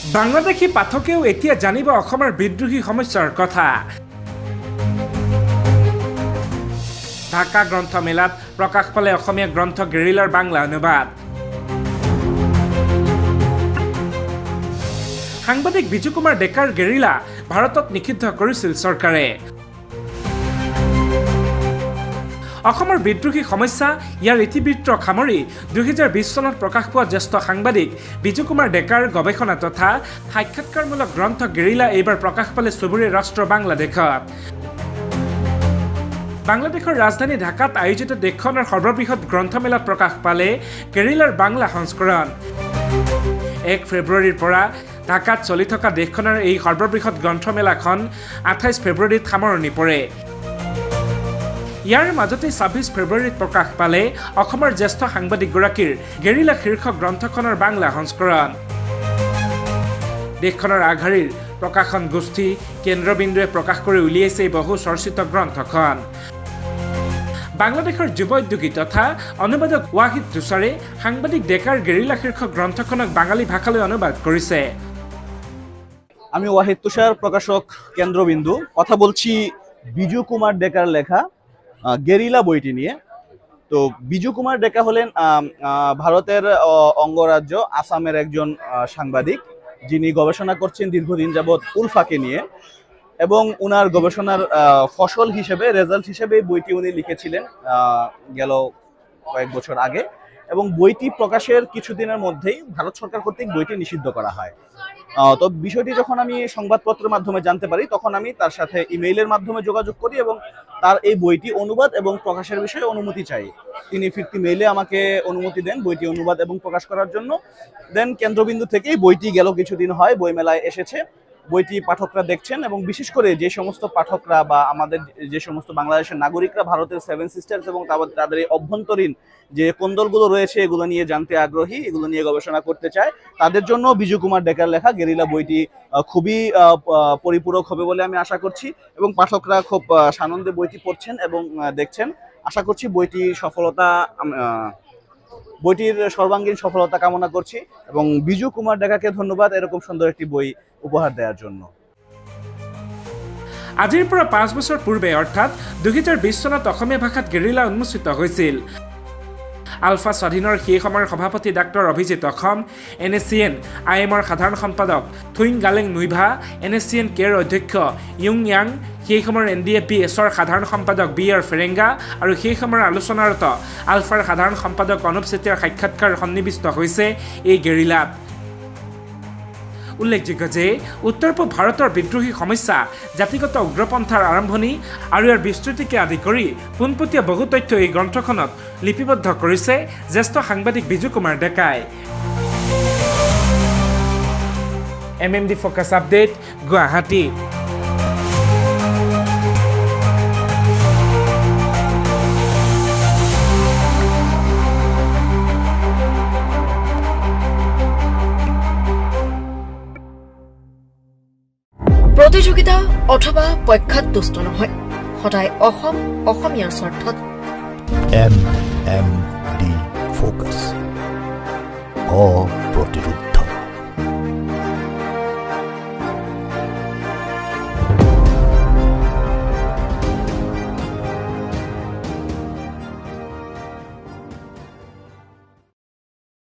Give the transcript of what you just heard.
বাংলাদেশী পাঠকেও এতিয়া জানিব অসমৰ বিদ্ৰোহী সমস্যাৰ কথা। ঢাকা গ্ৰন্থমেলাত প্ৰকাশ পালে অসমীয়া গ্ৰন্থ গেৰিলাৰ বাংলা অনুবাদ। সাংবাদিক বিজু কুমাৰ ডেকাৰ গেৰিলা ভাৰতত নিষিদ্ধ কৰিছিল চৰকাৰে। অসমৰ বিদ্ৰোহী সমস্যা ইয়াৰ ইতিবৃত্ত সামৰি 2020 চনত প্ৰকাশ পোৱা জ্যেষ্ঠ সাংবাদিক বিজু কুমাৰ ডেকাৰ গৱেষণা তথা সাক্ষাৎকাৰমূলক গ্ৰন্থ গেৰিলা এইবাৰ প্ৰকাশ পালে চুবুৰীয়া ৰাষ্ট্ৰ বাংলাদেশত। বাংলাদেশৰ ৰাজধানী ঢাকাত আয়োজিত দেশখনৰ সৰ্ববৃহৎ গ্ৰন্থমেলাত প্ৰকাশ পালে গেৰিলাৰ বাংলা সংস্কৰণ। 1 ফেব্ৰুৱাৰীৰ পৰা ঢাকাত চলি থকা দেশখনৰ এই সৰ্ববৃহৎ গ্ৰন্থমেলাখন 28 ফেব্ৰুৱাৰীত সামৰণি পৰে। ইয়াৰ মাজতে 26 ফেব্ৰুৱাৰীত প্ৰকাশ পালে অসমৰ জ্যেষ্ঠ সাংবাদিকগৰাকীৰ গেৰিলা শীৰ্ষক গ্ৰন্থখনৰ বাংলা সংস্কৰণ। দেশখনৰ আগশাৰীৰ প্ৰকাশন গোষ্ঠী কেন্দ্ৰবিন্দুৱে প্ৰকাশ কৰি উলিয়াইছে এই বহু চৰ্চিত গ্ৰন্থখন। বাংলাদেশৰ যুৱ উদ্যোগী তথা অনুবাদক ৱাহিদ তুষাৰে সাংবাদিক ডেকাৰ গেৰিলা শীৰ্ষক গ্ৰন্থখনক বাঙালী ভাষালৈ অনুবাদ কৰিছে। আমি ওয়াহিদ তুষার, প্রকাশক কেন্দ্রবিন্দু, কথা বলছি বিজু কুমার ডেকার লেখা গেরিলা বইটি নিয়ে। তো বিজু কুমার ডেকা হলেন ভারতের অঙ্গরাজ্য আসামের একজন সাংবাদিক, যিনি গবেষণা করছেন দীর্ঘদিন যাবৎ উলফাকে নিয়ে, এবং উনার গবেষণার ফসল হিসেবে, রেজাল্ট হিসেবে বইটি উনি লিখেছিলেন গেল কয়েক বছর আগে, এবং বইটি প্রকাশের কিছুদিনের মধ্যেই ভারত সরকার কর্তৃক বইটি নিষিদ্ধ করা হয়। তো বিষয়টি যখন আমি সংবাদপত্রের মাধ্যমে জানতে পারি, তখন আমি তার সাথে ইমেইলের মাধ্যমে যোগাযোগ করি এবং তার এই বইটি অনুবাদ এবং প্রকাশের বিষয়ে অনুমতি চাই। তিনি ফিরতি মেইলে আমাকে অনুমতি দেন বইটি অনুবাদ এবং প্রকাশ করার জন্য। দেন কেন্দ্রবিন্দু থেকেই বইটি গেল কিছুদিন হয় বইমেলায় এসেছে। বইটি পাঠকরা দেখছেন, এবং বিশেষ করে যে সমস্ত পাঠকরা বা আমাদের যে সমস্ত বাংলাদেশের নাগরিকরা ভারতের 7 সিস্টার্স এবং তাদের এই অভ্যন্তরীণ যে কোন্দলগুলো রয়েছে এগুলো নিয়ে জানতে আগ্রহী, এগুলো নিয়ে গবেষণা করতে চায়, তাদের জন্য বিজু কুমার ডেকার লেখা গেরিলা বইটি খুবই পরিপূরক হবে বলে আমি আশা করছি, এবং পাঠকরা খুব সানন্দে বইটি পড়ছেন এবং দেখছেন। আশা করছি বইটির সর্বাঙ্গীন সফলতা কামনা করছি, এবং বিজু কুমার ডেকাকে ধন্যবাদ এরকম সুন্দর একটি বই উপহার দেওয়ার জন্য। আজিৰ পৰা 5 বছৰ পূৰ্বে অৰ্থাৎ 2020 চনত অসমীয়া ভাষাত গেৰিলা উন্মোচিত হৈছিল। আলফা স্বাধীনৰ সেই সময়ৰ সভাপতি ডাক্তৰ অভিজিত অসম, NSCN IMৰ সাধাৰণ সম্পাদক থুইং গালেং নুইভা, NSCN কেৰ অধ্যক্ষ ইউং য়াং, সেই সময়ৰ NDFBSৰ সাধাৰণ সম্পাদক BR ফেৰেংগা আৰু সেই সময়ৰ আলোচনাৰত আলফাৰ সাধাৰণ সম্পাদক অনুপ চেতিয়াৰ সাক্ষাৎকাৰ সন্নিৱিষ্ট হৈছে এই গেৰিলাত। উল্লেখযোগ্য যে উত্তৰ পূব ভাৰতৰ বিদ্ৰোহী সমস্যা, জাতিগত উগ্ৰপন্থাৰ আৰম্ভণি আৰু ইয়াৰ বিস্তৃতিকে আদি কৰি পোনপটীয়া বহু তথ্য এই গ্ৰন্থখনত লিপিবদ্ধ কৰিছে জ্যেষ্ঠ সাংবাদিক বিজু কুমাৰ ডেকাই। MMD focus update, Guwahati. প্ৰতিযোগিতা অথবা পক্ষত দুষ্ট নহয়, সদায় অসমীয়াৰ স্বাৰ্থত। MMD focus, অপ্ৰতিৰোধ।